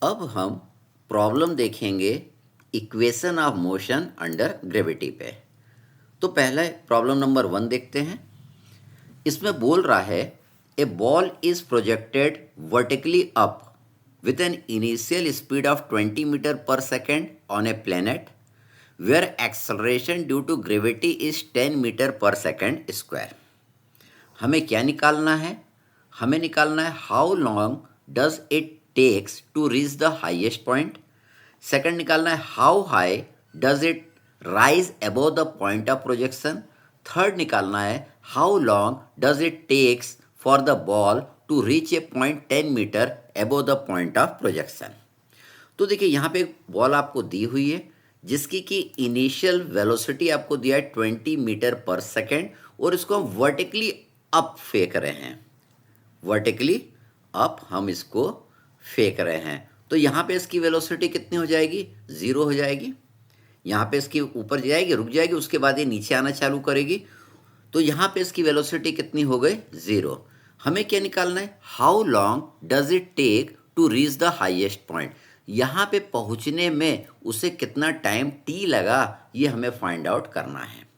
अब हम प्रॉब्लम देखेंगे equation of motion under gravity पे। तो पहले प्रॉब्लम नंबर 1 देखते हैं। इसमें बोल रहा है a ball is projected vertically up with an initial speed of 20 metre per second on a planet where acceleration due to gravity is 10 metre per second square. हमें क्या निकालना है? हमें निकालना है how long does it takes to reach the highest point. Second निकालना है how high does it rise above the point of projection. Third निकालना है how long does it takes for the ball to reach a point 10 metre above the point of projection. तो देखिए यहाँ पे एक ball आपको दी हुई है जिसकी कि इनिशियल वेलोसिटी आपको दिया है 20 मीटर पर सेकेंड और इसको हम वर्टिकली अप फेंक रहे हैं। वर्टिकली अप हम इसको फेंक रहे हैं। तो यहाँ पे इसकी वेलोसिटी कितनी हो जाएगी? 0 हो जाएगी। यहाँ पे इसकी ऊपर जाएगी, रुक जाएगी, उसके बाद ये नीचे आना चालू करेगी। तो यहाँ पे इसकी वेलोसिटी कितनी हो गई? 0। हमें क्या निकालना है? How long does it take to reach the highest point. यहाँ पे पहुँचने में उसे कितना टाइम टी लगा, ये हमें फाइंड आउट करना है।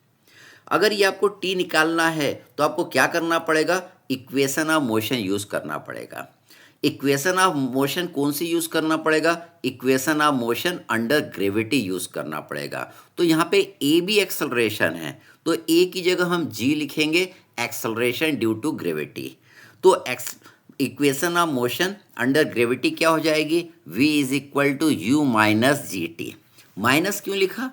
अगर ये आपको टी निकालना है तो आपको क्या करना पड़ेगा? इक्वेशन ऑफ मोशन यूज़ करना पड़ेगा। इक्वेशन ऑफ मोशन कौन सी यूज़ करना पड़ेगा? Equation of motion under gravity use करना पड़ेगा। तो यहाँ पे ए भी एक्सेलरेशन है, तो ए की जगह हम जी लिखेंगे, एक्सेलरेशन ड्यू टू ग्रेविटी। तो equation of motion under gravity क्या हो जाएगी? v is equal to you minus ji t. Minus क्यों लिखा?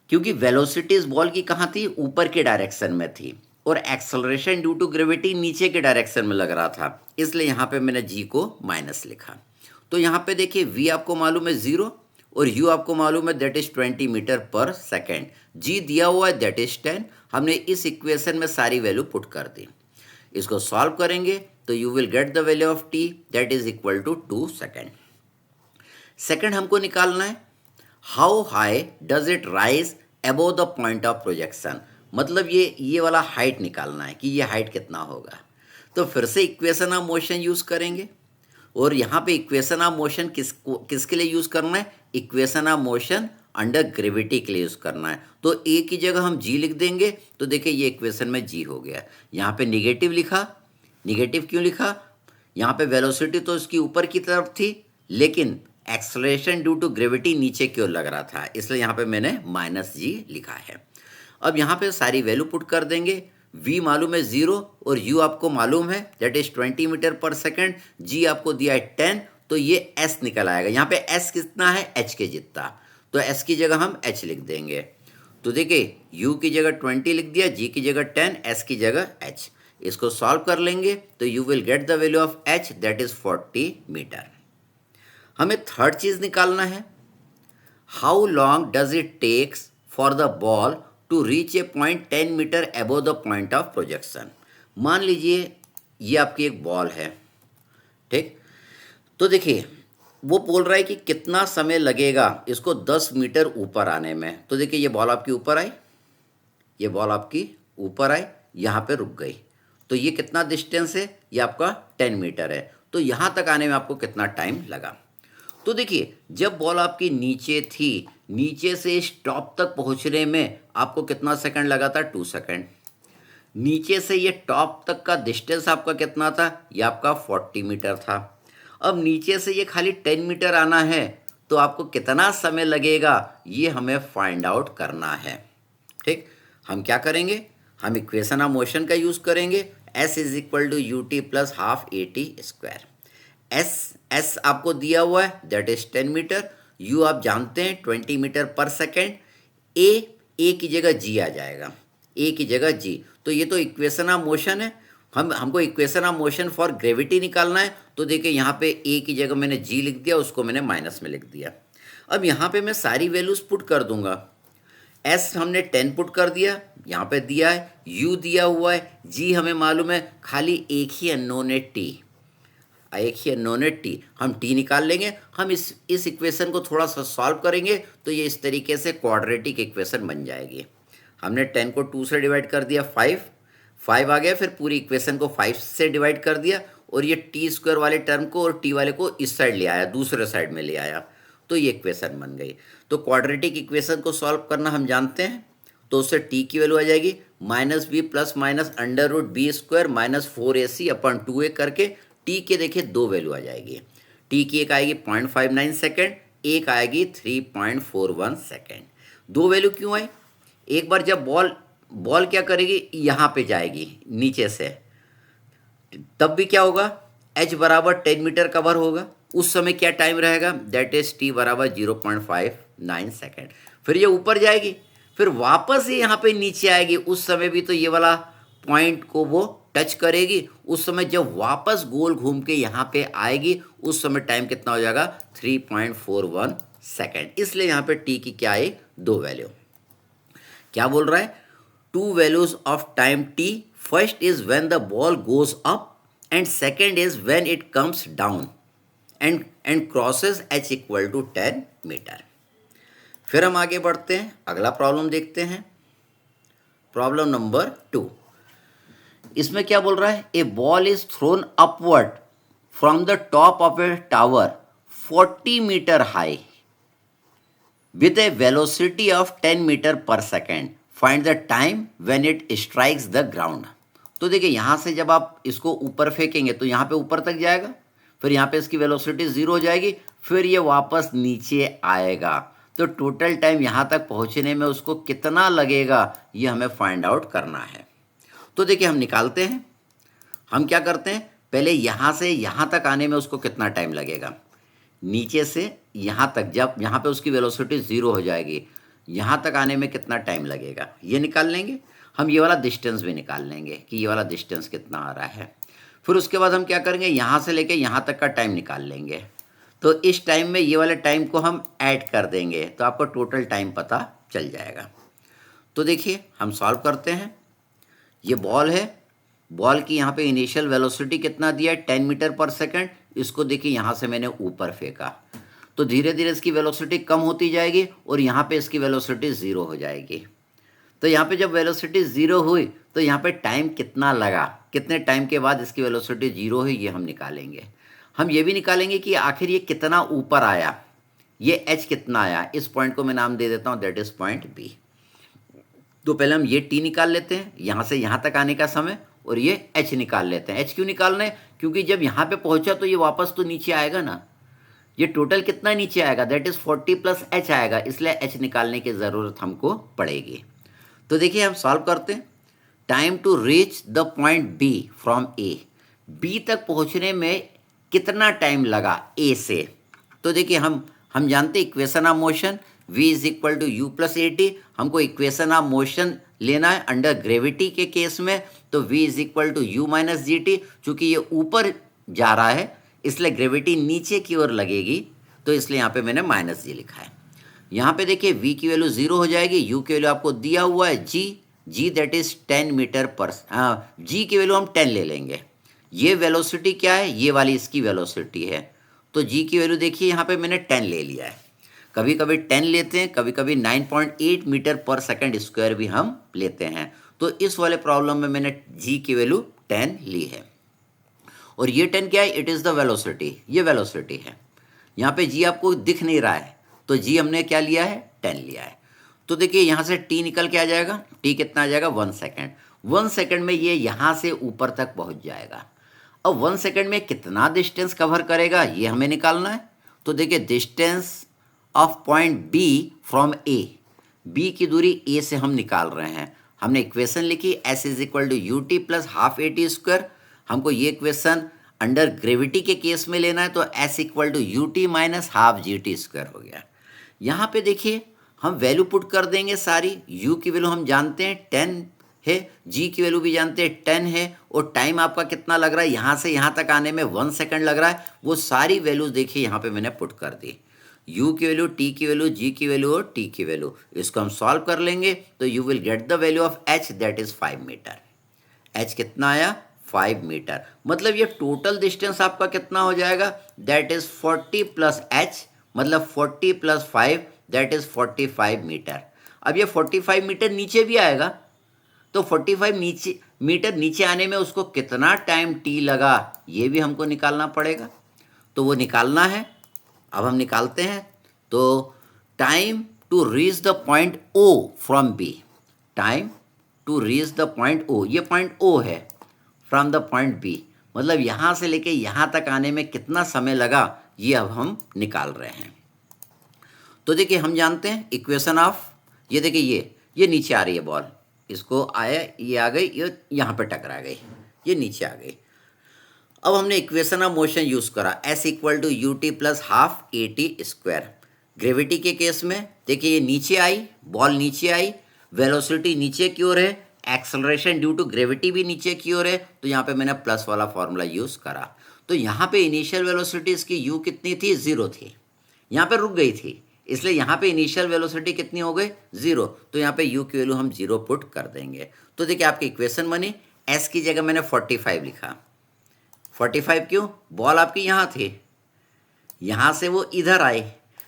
क्योंकि वेलोसिटी इस बॉल की कहाँ थी? ऊपर के डायरेक्शन में थी और एक्सेलरेशन ड्यू टू ग्रेविटी नीचे के डायरेक्शन में लग रहा था, इसलिए यहाँ पे मैंने जी को माइनस लिखा। तो यहाँ पे देखिए v आपको मालूम है 0 और u आपको मालूम है that is 20 metre per second. g दिया हुआ है दैट इज 10। हमने इस इक्वेशन में सारी वैल्यू पुट कर दी। इसको सॉल्व करेंगे तो you will get the value of t that is equal to 2 second. Second हमको निकालना है how high does it rise above the point of projection. मतलब ये वाला हाइट निकालना है कि ये हाइट कितना होगा। तो फिर से इक्वेशन ऑफ मोशन यूज़ करेंगे और यहाँ पे इक्वेशन ऑफ मोशन किसके लिए यूज़ करना है? Equation of motion under gravity के लिए यूज़ करना है। तो ए की जगह हम जी लिख देंगे। तो देखिए ये इक्वेशन में जी हो गया। यहाँ पे निगेटिव लिखा। निगेटिव क्यों लिखा? यहाँ पे वेलोसिटी तो इसकी ऊपर की तरफ थी लेकिन एक्सेलरेशन ड्यू टू ग्रेविटी नीचे की ओर लग रहा था, इसलिए यहाँ पे मैंने माइनस जी लिखा है। अब यहाँ पे सारी वैल्यू पुट कर देंगे। v मालूम है 0 और u आपको मालूम है that is 20 metre per second. g आपको दिया है 10, तो ये s निकल आएगा। यहाँ पे s कितना है? h के जितना। तो s की जगह हम h लिख देंगे। तो देखिए u की जगह 20 लिख दिया, g की जगह 10, s की जगह h। इसको सॉल्व कर लेंगे तो you will get the value of h that is 40 metre. हमें थर्ड चीज़ निकालना है how long does it takes for the ball to reach a point 10 metre above the point of projection. मान लीजिए ये आपकी एक बॉल है, ठीक। तो देखिए वो बोल रहा है कि कितना समय लगेगा इसको 10 मीटर ऊपर आने में। तो देखिए ये बॉल आपकी ऊपर आई, ये बॉल आपकी ऊपर आई, यहाँ पे रुक गई। तो ये कितना डिस्टेंस है? ये आपका 10 मीटर है। तो यहाँ तक आने में आपको कितना टाइम लगा? तो देखिए जब बॉल आपकी नीचे थी, नीचे से इस टॉप तक पहुंचने में आपको कितना सेकंड लगा था? 2 सेकंड। नीचे से ये टॉप तक का डिस्टेंस आपका कितना था? ये आपका 40 मीटर था। अब नीचे से ये खाली 10 मीटर आना है तो आपको कितना समय लगेगा, ये हमें फाइंड आउट करना है, ठीक। हम क्या करेंगे? हम इक्वेशन ऑफ मोशन का यूज़ करेंगे। s is equal to u t plus half a t square. S आपको दिया हुआ है दैट इज 10 मीटर। यू आप जानते हैं 20 मीटर पर सेकेंड। ए की जगह जी आ जाएगा, ए की जगह जी। तो ये तो इक्वेशन ऑफ मोशन है। हमको equation of motion for gravity निकालना है। तो देखिए यहाँ पे ए की जगह मैंने जी लिख दिया, उसको मैंने माइनस में लिख दिया। अब यहाँ पे मैं सारी वैल्यूज पुट कर दूंगा। एस हमने 10 पुट कर दिया, यहाँ पे दिया है, यू दिया हुआ है, जी हमें मालूम है, खाली एक ही अननोन है टी। एक ही अननोन है टी। हम टी निकाल लेंगे। हम इस इक्वेशन को थोड़ा सा सॉल्व करेंगे तो ये इस तरीके से क्वाड्रेटिक इक्वेशन बन जाएगी। हमने 10 को 2 से डिवाइड कर दिया, 5 आ गया। फिर पूरी इक्वेशन को 5 से डिवाइड कर दिया और ये टी स्क्वायर वाले टर्म को और टी वाले को इस साइड ले आया, दूसरे साइड में ले आया, तो ये इक्वेशन बन गई। तो क्वाड्रेटिक इक्वेशन को सॉल्व करना हम जानते हैं, तो उससे टी की वैल्यू आ जाएगी -b plus minus √b² minus 4ac अपन 2a करके टी के देखिए दो वैल्यू आ जाएगी। टी की एक आएगी 0.59 सेकेंड, एक आएगी 3.41 सेकेंड। दो वैल्यू क्यों आई? एक बार जब बॉल क्या करेगी, यहाँ पे जाएगी नीचे से, तब भी क्या होगा, h बराबर 10 मीटर कवर होगा। उस समय क्या टाइम रहेगा, दैट इज t बराबर 0.59 सेकेंड। फिर ये ऊपर जाएगी, फिर वापस ये यहाँ पे नीचे आएगी, उस समय भी तो ये वाला पॉइंट को वो टच करेगी। उस समय जब वापस गोल घूम के यहाँ पे आएगी, उस समय टाइम कितना हो जाएगा, 3.41 सेकेंड। इसलिए यहाँ पे t की क्या आई, दो वैल्यू। क्या बोल रहा है, two values of time t, first is when the ball goes up and second is when it comes down and crosses h equal to 10 metre. फिर हम आगे बढ़ते हैं, अगला प्रॉब्लम देखते हैं, प्रॉब्लम नंबर 2। इसमें क्या बोल रहा है, a ball is thrown upward from the top of a tower 40 metre high with a velocity of 10 metre per second, find the time when it strikes the ground. तो देखिए यहाँ से जब आप इसको ऊपर फेंकेंगे तो यहाँ पे ऊपर तक जाएगा, फिर यहाँ पे इसकी वेलोसिटी 0 हो जाएगी, फिर ये वापस नीचे आएगा। तो टोटल टाइम यहाँ तक पहुँचने में उसको कितना लगेगा, ये हमें फाइंड आउट करना है। तो देखिए हम निकालते हैं, हम क्या करते हैं, पहले यहाँ से यहाँ तक आने में उसको कितना टाइम लगेगा, नीचे से यहाँ तक, जब यहाँ पे उसकी वेलोसिटी 0 हो जाएगी, यहाँ तक आने में कितना टाइम लगेगा, ये निकाल लेंगे। हम ये वाला डिस्टेंस भी निकाल लेंगे कि ये वाला डिस्टेंस कितना आ रहा है। फिर उसके बाद हम क्या करेंगे, यहाँ से लेके यहाँ तक का टाइम निकाल लेंगे। तो इस टाइम में ये वाले टाइम को हम ऐड कर देंगे, तो आपको टोटल टाइम पता चल जाएगा। तो देखिए हम सॉल्व करते हैं। ये बॉल है, बॉल की यहाँ पे इनिशियल वेलोसिटी कितना दिया है, 10 मीटर पर सेकेंड। इसको देखिए यहाँ से मैंने ऊपर फेंका, तो धीरे धीरे इसकी वेलोसिटी कम होती जाएगी और यहाँ पे इसकी वेलोसिटी 0 हो जाएगी। तो यहाँ पे जब वेलोसिटी 0 हुई तो यहाँ पे टाइम कितना लगा, कितने टाइम के बाद इसकी वेलोसिटी 0 हुई, ये हम निकालेंगे। हम ये भी निकालेंगे कि आखिर ये कितना ऊपर आया, ये h कितना आया। इस पॉइंट को मैं नाम दे देता हूँ, दैट इज पॉइंट B। तो पहले हम ये t निकाल लेते हैं, यहाँ से यहाँ तक आने का समय, और ये h निकाल लेते हैं। h क्यों निकालना है, क्योंकि जब यहाँ पे पहुँचा तो ये वापस तो नीचे आएगा ना, ये टोटल कितना नीचे आएगा, दैट इज 40 प्लस h आएगा, इसलिए h निकालने की ज़रूरत हमको पड़ेगी। तो देखिए हम सॉल्व करते हैं। Time to reach the point B from A, B तक पहुँचने में कितना टाइम लगा A से। तो देखिए हम जानते हैं equation of motion v is equal to you plus A t. हमको इक्वेशन ऑफ मोशन लेना है अंडर ग्रेविटी के केस में, तो v is equal to you minus ji t. चूँकि ये ऊपर जा रहा है इसलिए ग्रेविटी नीचे की ओर लगेगी, तो इसलिए यहाँ पे मैंने माइनस जी लिखा है। यहाँ पे देखिए v की वैल्यू 0 हो जाएगी, u की वैल्यू आपको दिया हुआ है g दैट इज 10 मीटर पर, g की वैल्यू हम 10 ले लेंगे। ये वेलोसिटी क्या है, ये वाली इसकी वेलोसिटी है, तो g की वैल्यू देखिए यहाँ पे मैंने 10 ले लिया है। कभी कभी 10 लेते हैं, कभी कभी 9.8 मीटर पर सेकंड स्क्वायर भी हम लेते हैं। तो इस वाले प्रॉब्लम में मैंने g की वैल्यू 10 ली है। और ये 10 क्या है, इट इज़ द वेलोसिटी, ये वेलोसिटी है। यहाँ पे g आपको दिख नहीं रहा है, तो g हमने क्या लिया है, 10 लिया है। तो देखिए यहाँ से t निकल के आ जाएगा, t कितना आ जाएगा, 1 सेकेंड। 1 सेकेंड में ये यहाँ से ऊपर तक पहुँच जाएगा। अब 1 सेकेंड में कितना डिस्टेंस कवर करेगा, ये हमें निकालना है। तो देखिए distance of point B from A, B की दूरी A से हम निकाल रहे हैं। हमने इक्वेशन लिखी s is equal to u t plus half a t square. हमको ये इक्वेशन अंडर ग्रेविटी के केस में लेना है, तो s equal to u t minus half g t square हो गया। यहाँ पे देखिए हम वैल्यू पुट कर देंगे सारी। u की वैल्यू हम जानते हैं 10 है, g की वैल्यू भी जानते हैं 10 है, और टाइम आपका कितना लग रहा है, यहाँ से यहाँ तक आने में 1 सेकेंड लग रहा है। वो सारी वैल्यूज देखिए यहाँ पे मैंने पुट कर दी, u की वैल्यू, t की वैल्यू, g की वैल्यू और t की वैल्यू। इसको हम सॉल्व कर लेंगे तो you will get the value of h that is 5 metre. h कितना आया, 5 मीटर। मतलब ये टोटल डिस्टेंस आपका कितना हो जाएगा, दैट इज 40 प्लस h, मतलब 40 प्लस 5 दैट इज 45 मीटर। अब ये 45 मीटर नीचे भी आएगा, तो 45 नीचे मीटर नीचे आने में उसको कितना टाइम टी लगा ये भी हमको निकालना पड़ेगा, तो वो निकालना है। अब हम निकालते हैं। तो time to reach the point O from B, time to reach the point O, ये पॉइंट ओ है, फ्रॉम द पॉइंट बी, मतलब यहाँ से लेके यहाँ तक आने में कितना समय लगा ये अब हम निकाल रहे हैं। तो देखिए हम जानते हैं इक्वेशन ऑफ, ये देखिए ये नीचे आ रही है बॉल, इसको आया, ये आ गई, ये यहाँ पे टकरा गई, ये नीचे आ गई। अब हमने इक्वेशन ऑफ मोशन यूज़ करा, s equal to u t plus half a t square. Gravity के केस में देखिए ये नीचे आई, बॉल नीचे आई, वेलोसिटी नीचे की ओर है, एक्सेलरेशन ड्यू टू ग्रेविटी भी नीचे की ओर है, तो यहाँ पे मैंने प्लस वाला फॉर्मूला यूज़ करा। तो यहाँ पे इनिशियल वेलोसिटी इसकी यू कितनी थी, 0 थी, यहाँ पे रुक गई थी, इसलिए यहाँ पे इनिशियल वेलोसिटी कितनी हो गई, 0। तो यहाँ पे यू की वैल्यू हम 0 पुट कर देंगे। तो देखिए आपकी इक्वेशन बनी, एस की जगह मैंने 45 लिखा। 45 क्यों, बॉल आपकी यहाँ थी, यहाँ से वो इधर आई,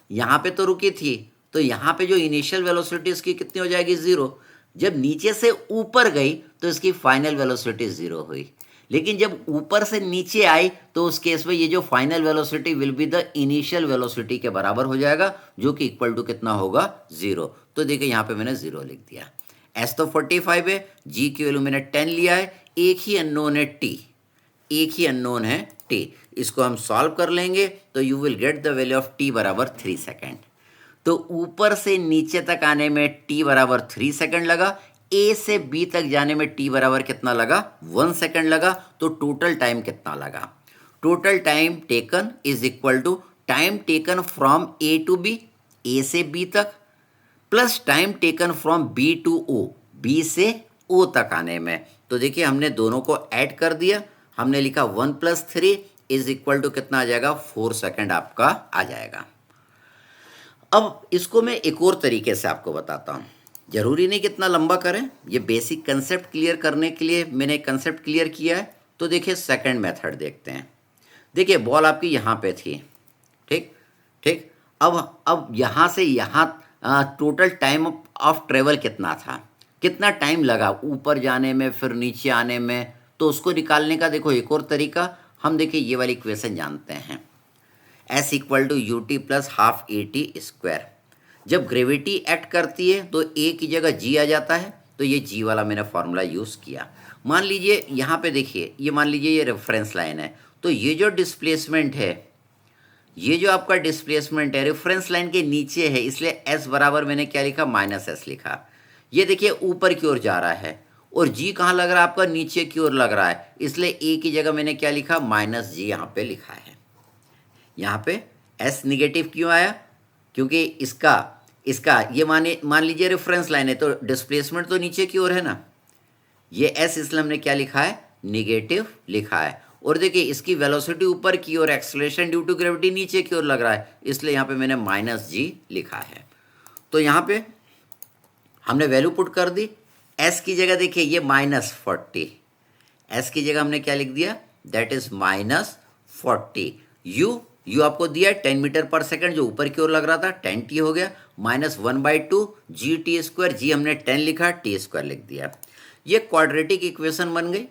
यहाँ पे तो रुकी थी, तो यहाँ पे जो इनिशियल वेलोसिटी इसकी कितनी हो जाएगी, 0। जब नीचे से ऊपर गई तो इसकी फाइनल वेलोसिटी 0 हुई, लेकिन जब ऊपर से नीचे आई तो उस केस में ये जो final velocity will be the initial velocity के बराबर हो जाएगा, जो कि इक्वल टू कितना होगा, 0। तो देखिए यहाँ पे मैंने 0 लिख दिया। एस तो 45 है, जी की वैल्यू मैंने 10 लिया है, एक ही अननोन है टी, एक ही अननोन है टी, इसको हम सॉल्व कर लेंगे तो you will get the value of T बराबर 3 सेकेंड। तो ऊपर से नीचे तक आने में टी बराबर 3 सेकेंड लगा, ए से बी तक जाने में टी बराबर कितना लगा, 1 सेकेंड लगा। तो टोटल टाइम कितना लगा, total time taken is equal to time taken from A to B, A से बी तक, plus time taken from B to O, B से ओ तक आने में। तो देखिए हमने दोनों को ऐड कर दिया, हमने लिखा 1 + 3 इज इक्वल टू कितना आ जाएगा, 4 सेकेंड आपका आ जाएगा। अब इसको मैं एक और तरीके से आपको बताता हूँ, जरूरी नहीं कितना लंबा करें, ये बेसिक कंसेप्ट क्लियर करने के लिए मैंने कंसेप्ट क्लियर किया है। तो देखिए सेकंड मेथड देखते हैं। देखिए बॉल आपकी यहाँ पे थी, ठीक ठीक, अब यहाँ से यहाँ टोटल टाइम ऑफ ट्रेवल कितना था, कितना टाइम लगा ऊपर जाने में फिर नीचे आने में, तो उसको निकालने का देखो एक और तरीका, हम देखिए ये वाली इक्वेशन जानते हैं, s equal to u t plus half a t square. जब ग्रेविटी एक्ट करती है तो ए की जगह जी आ जाता है, तो ये जी वाला मैंने फॉर्मूला यूज़ किया। मान लीजिए यहाँ पे देखिए, ये मान लीजिए ये रेफरेंस लाइन है, तो ये जो डिस्प्लेसमेंट है, ये जो आपका डिस्प्लेसमेंट है रेफरेंस लाइन के नीचे है, इसलिए एस बराबर मैंने क्या लिखा, -s लिखा। ये देखिए ऊपर की ओर जा रहा है, और जी कहाँ लग रहा है आपका, नीचे की ओर लग रहा है, इसलिए ए की जगह मैंने क्या लिखा, -g यहाँ पे लिखा है। यहाँ पे एस निगेटिव क्यों आया, क्योंकि इसका ये मान लीजिए रेफरेंस लाइन है, तो डिस्प्लेसमेंट तो नीचे की ओर है ना, ये एस इसलिए हमने क्या लिखा है, निगेटिव लिखा है। और देखिए इसकी वेलोसिटी ऊपर की ओर, एक्सेलरेशन ड्यू टू ग्रेविटी नीचे की ओर लग रहा है, इसलिए यहाँ पे मैंने -g लिखा है। तो यहाँ पे हमने वैल्यू पुट कर दी, एस की जगह देखिए ये -40, एस की जगह हमने क्या लिख दिया, दैट इज -40। यू आपको दिया 10 मीटर पर सेकंड, जो ऊपर की ओर लग रहा था 10 टी हो गया, -1/2 जी टी स्क्वायर, जी हमने 10 लिखा, टी स्क्वायर लिख दिया। ये क्वाड्रेटिक इक्वेशन बन गई।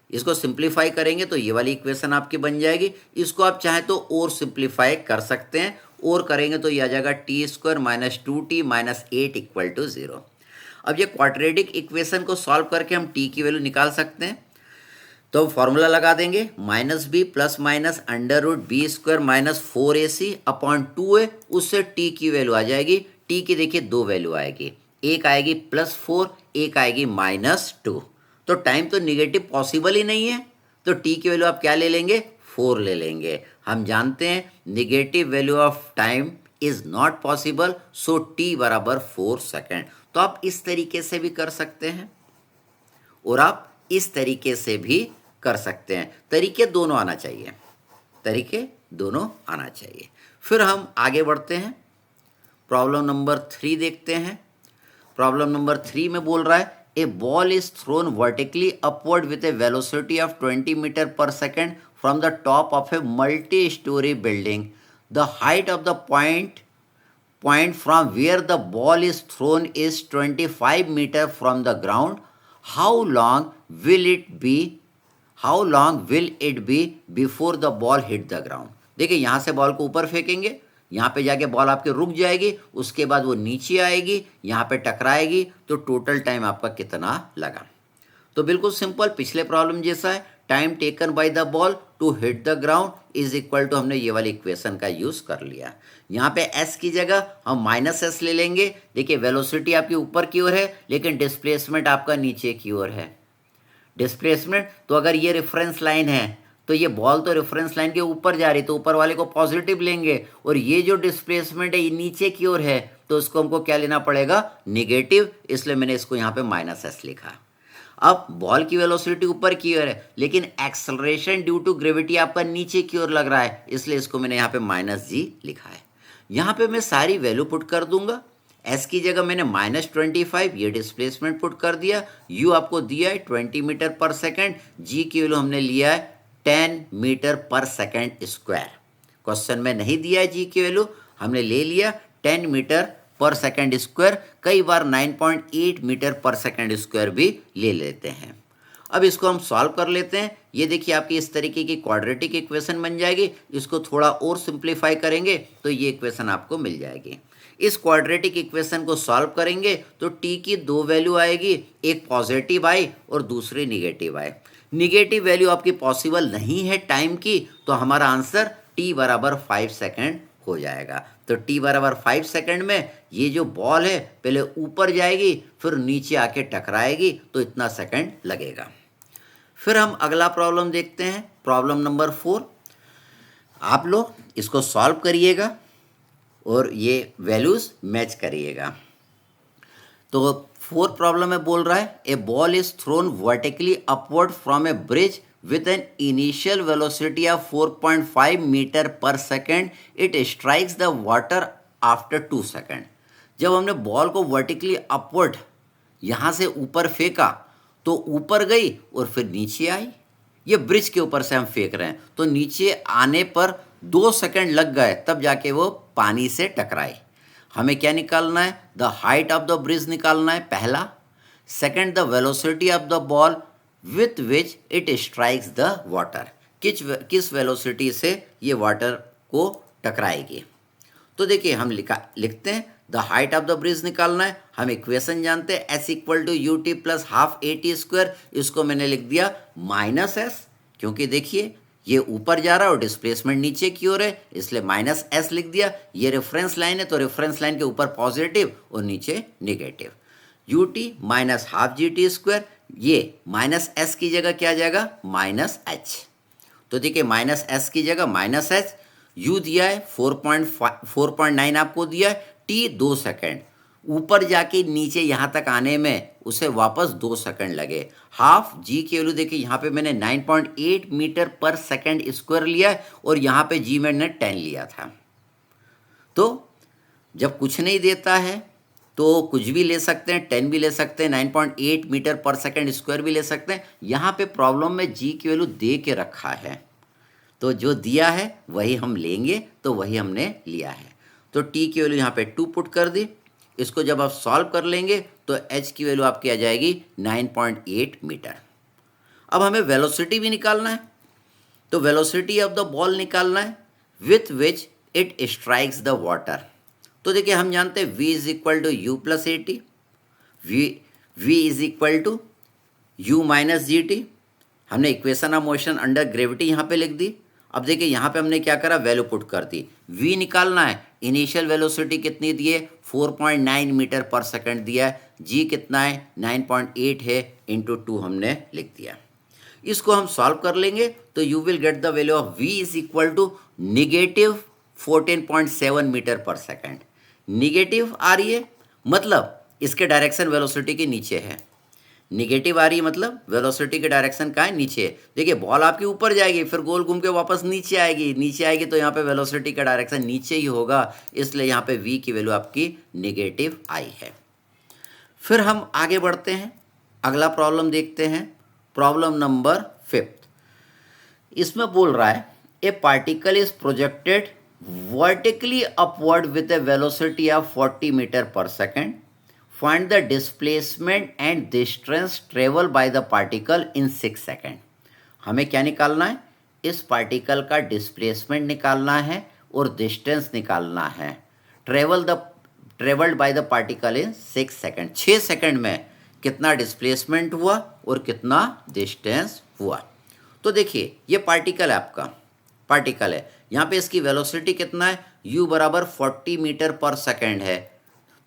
इसको सिंप्लीफाई करेंगे तो ये वाली इक्वेशन आपकी बन जाएगी। इसको आप चाहे तो और सिंप्लीफाई कर सकते हैं, और करेंगे तो ये आ जाएगा टी स्क्वायर -2t -8 = 0। अब ये क्वाड्रेटिक इक्वेशन को सॉल्व करके हम टी की वैल्यू निकाल सकते हैं। तो फॉर्मूला लगा देंगे, -b + √b² - 4ac/2a, उससे टी की वैल्यू आ जाएगी। टी की देखिए दो वैल्यू आएगी, एक आएगी +4, एक आएगी -2। तो टाइम तो निगेटिव पॉसिबल ही नहीं है, तो टी की वैल्यू आप क्या ले लेंगे, 4 ले लेंगे। हम जानते हैं negative value of time is not possible, so T बराबर 4 सेकेंड। तो आप इस तरीके से भी कर सकते हैं और आप इस तरीके से भी कर सकते हैं, तरीके दोनों आना चाहिए, तरीके दोनों आना चाहिए। फिर हम आगे बढ़ते हैं, प्रॉब्लम नंबर 3 देखते हैं। प्रॉब्लम नंबर 3 में बोल रहा है, a ball is thrown vertically upward with a velocity of 20 metre per second from the top of a multi storey building. The height of the point from where the ball is thrown is 25 meter from the ground. How long will it be before the ball hit the ground. देखिए यहाँ से ball को ऊपर फेंकेंगे, यहाँ पे जाके ball आपके रुक जाएगी, उसके बाद वो नीचे आएगी, यहाँ पे टकराएगी, तो टोटल टाइम आपका कितना लगा। तो बिल्कुल सिंपल, पिछले प्रॉब्लम जैसा है, time taken by the ball to hit the ground is equal to, हमने ये वाली इक्वेशन का यूज कर लिया। यहाँ पे s की जगह हम माइनस एस ले लेंगे। देखिए वेलोसिटी आपकी ऊपर की ओर है, लेकिन डिस्प्लेसमेंट आपका नीचे की ओर है। डिस्प्लेसमेंट, तो अगर ये रेफरेंस लाइन है तो ये बॉल तो रेफरेंस लाइन के ऊपर जा रही, तो ऊपर वाले को पॉजिटिव लेंगे, और ये जो डिस्प्लेसमेंट है ये नीचे की ओर है, तो उसको हमको क्या लेना पड़ेगा, निगेटिव, इसलिए मैंने इसको यहाँ पे माइनस एस लिखा। अब बॉल की वेलोसिटी ऊपर की ओर है, लेकिन एक्सेलरेशन ड्यू टू ग्रेविटी आपका नीचे की ओर लग रहा है, इसलिए इसको मैंने यहाँ पे माइनस जी लिखा है। यहाँ पे मैं सारी वैल्यू पुट कर दूंगा। एस की जगह मैंने -25 ये डिस्प्लेसमेंट पुट कर दिया, यू आपको दिया है 20 मीटर पर सेकेंड, जी की वैल्यू हमने लिया है 10 metre per second square. Question में नहीं दिया है जी की वैल्यू, हमने ले लिया 10 मीटर पर सेकेंड स्क्वायर, कई बार 9.8 मीटर पर सेकेंड स्क्वायर भी ले लेते हैं। अब इसको हम सॉल्व कर लेते हैं। ये देखिए आपकी इस तरीके की क्वाड्रेटिक इक्वेशन बन जाएगी। इसको थोड़ा और सिंप्लीफाई करेंगे तो ये इक्वेशन आपको मिल जाएगी। इस क्वाड्रेटिक इक्वेशन को सॉल्व करेंगे तो टी की दो वैल्यू आएगी, एक पॉजिटिव आई और दूसरी निगेटिव आई। निगेटिव वैल्यू आपकी पॉसिबल नहीं है टाइम की, तो हमारा आंसर टी बराबर 5 सेकेंड हो जाएगा। तो टी बराबर 5 सेकेंड में ये जो बॉल है पहले ऊपर जाएगी, फिर नीचे आके टकराएगी, तो इतना सेकेंड लगेगा। फिर हम अगला प्रॉब्लम देखते हैं, प्रॉब्लम नंबर 4। आप लोग इसको सॉल्व करिएगा और ये वैल्यूज मैच करिएगा। तो 4th प्रॉब्लम में बोल रहा है, a ball is thrown vertically upward from a bridge with an initial velocity of 4.5 metre per second, it strikes the water after 2 second. जब हमने बॉल को वर्टिकली अपवर्ड यहाँ से ऊपर फेंका तो ऊपर गई और फिर नीचे आई। ये ब्रिज के ऊपर से हम फेंक रहे हैं, तो नीचे आने पर 2 सेकेंड लग गए, तब जाके वो पानी से टकराई। हमें क्या निकालना है, the height of the bridge निकालना है पहला। Second, the velocity of the ball with which it strikes the water, किस वेलोसिटी से ये वाटर को टकराएगी। तो देखिए हम लिखते हैं the height of the bridge निकालना है। हम इक्वेशन जानते हैं s equal to u t plus half a t square. इसको मैंने लिख दिया माइनस एस, क्योंकि देखिए ये ऊपर जा रहा है और डिस्प्लेसमेंट नीचे की ओर है, इसलिए माइनस एस लिख दिया। ये रेफरेंस लाइन है, तो रेफरेंस लाइन के ऊपर पॉजिटिव और नीचे negative. You t minus half g t square, ये माइनस एस की जगह क्या आ जाएगा, माइनस एच। तो देखिए माइनस एस की जगह माइनस एच, यू दिया है 4.9 आपको दिया है, टी 2 सेकेंड, ऊपर जाके नीचे यहाँ तक आने में उसे वापस 2 सेकेंड लगे। हाफ जी की वैल्यू देखिए यहाँ पे मैंने 9.8 मीटर पर सेकेंड स्क्वायर लिया है, और यहाँ पे जी मैंने 10 लिया था। तो जब कुछ नहीं देता है तो कुछ भी ले सकते हैं, 10 भी ले सकते हैं, 9.8 मीटर पर सेकेंड स्क्वायर भी ले सकते हैं। यहाँ पे प्रॉब्लम में जी की वैल्यू दे के रखा है, तो जो दिया है वही हम लेंगे, तो वही हमने लिया है। तो टी की वैल्यू यहाँ पे 2 पुट कर दी। इसको जब आप सॉल्व कर लेंगे तो एच की वैल्यू आपकी आ जाएगी 9.8 मीटर। अब हमें वेलोसिटी भी निकालना है, तो वेलोसिटी ऑफ द बॉल निकालना है with which it strikes the water. तो देखिए हम जानते हैं v is equal to you plus A T, V is equal to you minus ji T. हमने equation of motion under gravity यहाँ पे लिख दी। अब देखिए यहाँ पे हमने क्या करा, वैल्यू पुट कर दी। v निकालना है, इनिशियल वेलोसिटी कितनी दी है, 4.9 मीटर पर सेकेंड दिया है, g कितना है 9.8 है, इंटू 2 हमने लिख दिया। इसको हम सॉल्व कर लेंगे तो you will get the value of v is equal to negative 14.7 metre per second. Negative आ रही है मतलब इसके डायरेक्शन वेलोसिटी के नीचे है, निगेटिव आ रही है मतलब वेलोसिटी के डायरेक्शन का है, नीचे है। देखिए बॉल आपकी ऊपर जाएगी, फिर गोल घूम के वापस नीचे आएगी, तो यहाँ पे वेलोसिटी का डायरेक्शन नीचे ही होगा, इसलिए यहाँ पे v की वैल्यू आपकी निगेटिव आई है। फिर हम आगे बढ़ते हैं, अगला प्रॉब्लम देखते हैं, प्रॉब्लम नंबर 5। इसमें बोल रहा है ए particle is projected vertically upward with a velocity of 40 meter per second find the displacement and distance travel by the particle in 6 second. हमें क्या निकालना है? इस पार्टिकल का डिस्प्लेसमेंट निकालना है और डिस्टेंस निकालना है। Travelled by the particle in 6 second. 6 second में कितना डिस्प्लेसमेंट हुआ और कितना डिस्टेंस हुआ। तो देखिए ये पार्टिकल है, आपका पार्टिकल है, यहाँ पे इसकी वेलोसिटी कितना है? u बराबर 40 मीटर पर सेकेंड है।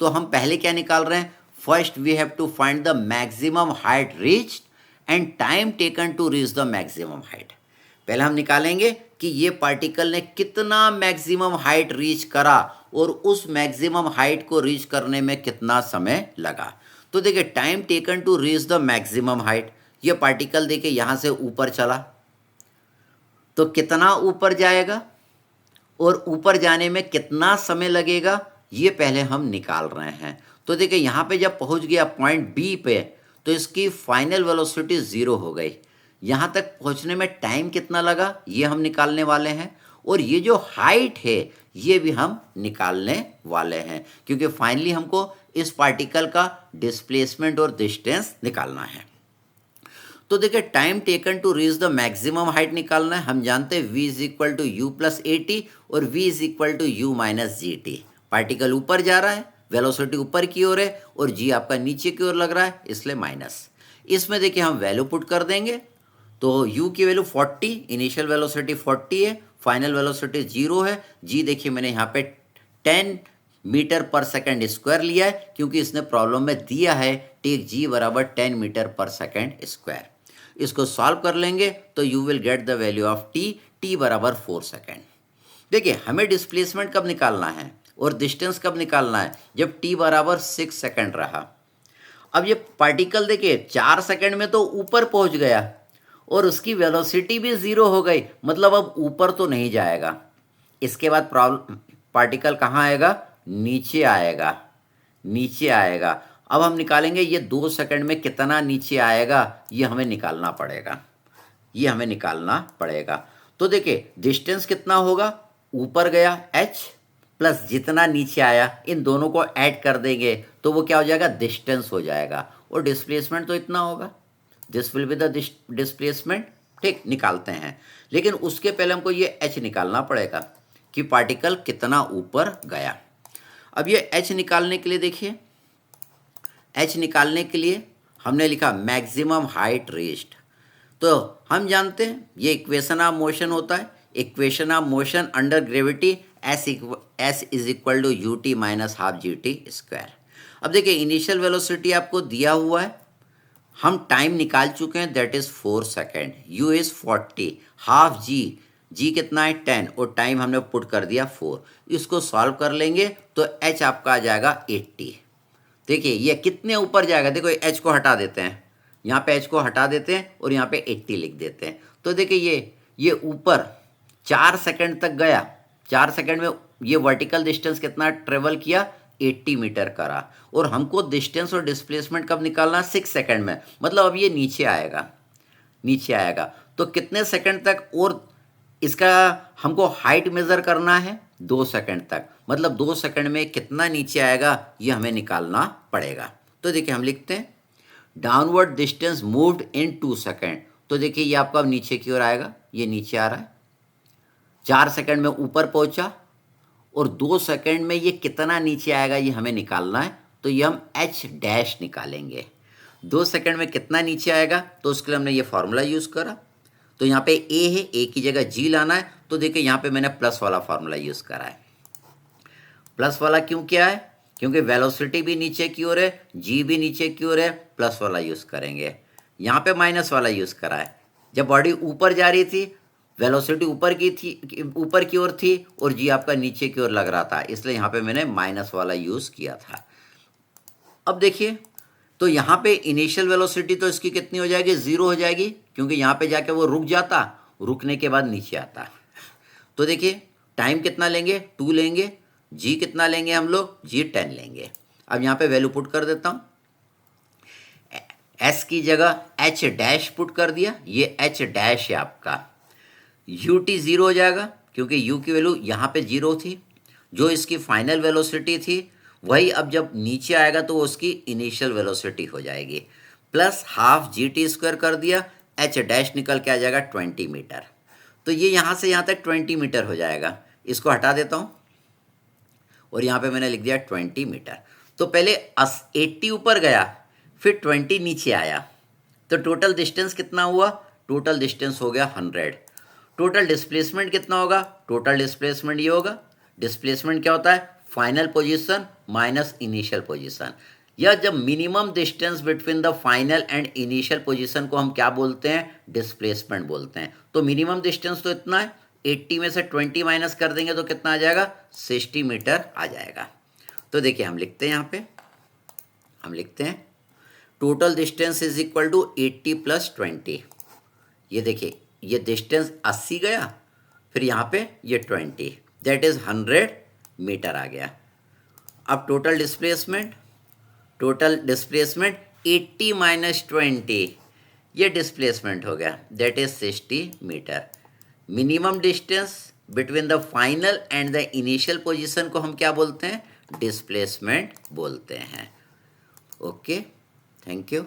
तो हम पहले क्या निकाल रहे हैं? First we have to find the maximum height reached and time taken to reach the maximum height. पहले हम निकालेंगे कि ये पार्टिकल ने कितना मैक्सिमम हाइट रीच करा और उस मैक्सिमम हाइट को रीच करने में कितना समय लगा। तो देखिए time taken to reach the maximum height, ये पार्टिकल देखिए यहाँ से ऊपर चला तो कितना ऊपर जाएगा और ऊपर जाने में कितना समय लगेगा, ये पहले हम निकाल रहे हैं। तो देखिए यहाँ पे जब पहुँच गया पॉइंट बी पे तो इसकी फाइनल वेलोसिटी 0 हो गई। यहाँ तक पहुँचने में टाइम कितना लगा ये हम निकालने वाले हैं, और ये जो हाइट है ये भी हम निकालने वाले हैं, क्योंकि फाइनली हमको इस पार्टिकल का डिस्प्लेसमेंट और डिस्टेंस निकालना है। तो देखिए time taken to reach the maximum height निकालना है। हम जानते हैं v is equal to you plus A t और v is equal to you minus ji t. Particle ऊपर जा रहा है, वेलोसिटी ऊपर की ओर है और g आपका नीचे की ओर लग रहा है, इसलिए माइनस। इसमें देखिए हम वैल्यू पुट कर देंगे तो u की वैल्यू 40, इनिशियल वेलोसिटी 40 है, फाइनल वेलोसिटी 0 है। g देखिए मैंने यहाँ पे 10 मीटर पर सेकेंड स्क्वायर लिया है, क्योंकि इसने प्रॉब्लम में दिया है टेक g बराबर 10 मीटर पर सेकेंड स्क्वायर। इसको सॉल्व कर लेंगे तो you will get the value of t बराबर 4 सेकेंड। देखिए हमें डिस्प्लेसमेंट कब निकालना है और डिस्टेंस कब निकालना है? जब t बराबर 6 सेकेंड रहा। अब ये पार्टिकल देखिए 4 सेकेंड में तो ऊपर पहुंच गया और उसकी वेलोसिटी भी 0 हो गई, मतलब अब ऊपर तो नहीं जाएगा। इसके बाद पार्टिकल कहाँ आएगा? नीचे आएगा, नीचे आएगा। अब हम निकालेंगे ये 2 सेकंड में कितना नीचे आएगा, ये हमें निकालना पड़ेगा, ये हमें निकालना पड़ेगा। तो देखिए डिस्टेंस कितना होगा? ऊपर गया h प्लस जितना नीचे आया, इन दोनों को ऐड कर देंगे तो वो क्या हो जाएगा? डिस्टेंस हो जाएगा। और डिस्प्लेसमेंट तो इतना होगा, this will be the displacement. ठीक, निकालते हैं, लेकिन उसके पहले हमको ये h निकालना पड़ेगा कि पार्टिकल कितना ऊपर गया। अब ये h निकालने के लिए देखिए, h निकालने के लिए हमने लिखा मैक्सिमम हाइट रीच्ड। तो हम जानते हैं ये इक्वेशन ऑफ मोशन होता है, equation of motion under gravity s is equal to u t minus half g t square. अब देखिए इनिशियल वेलोसिटी आपको दिया हुआ है, हम टाइम निकाल चुके हैं, that is 4 second, u is 40, half g कितना है 10 और टाइम हमने पुट कर दिया 4। इसको सॉल्व कर लेंगे तो h आपका आ जाएगा 80। देखिए ये कितने ऊपर जाएगा? देखो h को हटा देते हैं, यहाँ पे h को हटा देते हैं और यहाँ पे 80 लिख देते हैं। तो देखिए ये ऊपर 4 सेकंड तक गया, 4 सेकंड में ये वर्टिकल डिस्टेंस कितना ट्रेवल किया? 80 मीटर करा। और हमको डिस्टेंस और डिस्प्लेसमेंट कब निकालना? 6 सेकंड में, मतलब अब ये नीचे आएगा, नीचे आएगा। तो कितने सेकंड तक और इसका हमको हाइट मेज़र करना है? 2 सेकंड तक, मतलब 2 सेकंड में कितना नीचे आएगा ये हमें निकालना पड़ेगा। तो देखिए हम लिखते हैं downward distance moved in 2 second. तो देखिए ये आपका नीचे की ओर आएगा, ये नीचे आ रहा है, 4 सेकंड में ऊपर पहुंचा और 2 सेकंड में ये कितना नीचे आएगा ये हमें निकालना है। तो ये हम h डैश निकालेंगे, 2 सेकंड में कितना नीचे आएगा, तो उसके लिए हमने ये फार्मूला यूज़ करा। तो यहाँ पे a है, a की जगह g लाना है, तो देखिए यहाँ पे मैंने प्लस वाला फार्मूला यूज़ करा है। प्लस वाला क्यों किया है? क्योंकि वेलोसिटी भी नीचे की ओर है, g भी नीचे की ओर है, प्लस वाला यूज़ करेंगे। यहाँ पे माइनस वाला यूज़ करा है, जब बॉडी ऊपर जा रही थी वेलोसिटी ऊपर की ओर थी और g आपका नीचे की ओर लग रहा था, इसलिए यहाँ पे मैंने माइनस वाला यूज़ किया था। अब देखिए तो यहाँ पे इनिशियल वेलोसिटी तो इसकी कितनी हो जाएगी? 0 हो जाएगी, क्योंकि यहाँ पे जाके वो रुक जाता, रुकने के बाद नीचे आता। तो देखिए टाइम कितना लेंगे? 2 लेंगे, g कितना लेंगे हम लोग? g 10 लेंगे। अब यहाँ पे वैल्यू पुट कर देता हूँ, s की जगह h डैश पुट कर दिया, ये h डैश है आपका, ut 0 हो जाएगा क्योंकि u की वैल्यू यहाँ पे 0 थी, जो इसकी फाइनल वेलोसिटी थी वही अब जब नीचे आएगा तो उसकी इनिशियल वेलोसिटी हो जाएगी, plus half g t square कर दिया, एच डैश निकल के आ जाएगा 20 मीटर। तो ये यहाँ से यहाँ तक 20 मीटर हो जाएगा। इसको हटा देता हूँ और यहाँ पे मैंने लिख दिया 20 मीटर। तो पहले 80 ऊपर गया, फिर 20 नीचे आया, तो टोटल डिस्टेंस कितना हुआ? टोटल डिस्टेंस हो गया 100। टोटल डिस्प्लेसमेंट कितना होगा? टोटल डिस्प्लेसमेंट ये होगा, डिस्प्लेसमेंट क्या होता है? Final position minus initial position. या जब minimum distance between the final and initial position को हम क्या बोलते हैं? डिस्प्लेसमेंट बोलते हैं। तो मिनिमम डिस्टेंस तो इतना है, 80 में से 20 माइनस कर देंगे तो कितना आ जाएगा? 60 मीटर आ जाएगा। तो देखिए हम लिखते हैं, यहाँ पे हम लिखते हैं total distance is equal to 80 plus 20। ये देखिए ये डिस्टेंस 80 गया, फिर यहाँ पे ये 20, दैट इज 100 मीटर आ गया। अब टोटल डिस्प्लेसमेंट 80 माइनस 20, ये डिस्प्लेसमेंट हो गया, that is 60 metre. Minimum distance between the final and the initial position को हम क्या बोलते हैं? डिस्प्लेसमेंट बोलते हैं। Okay, thank you.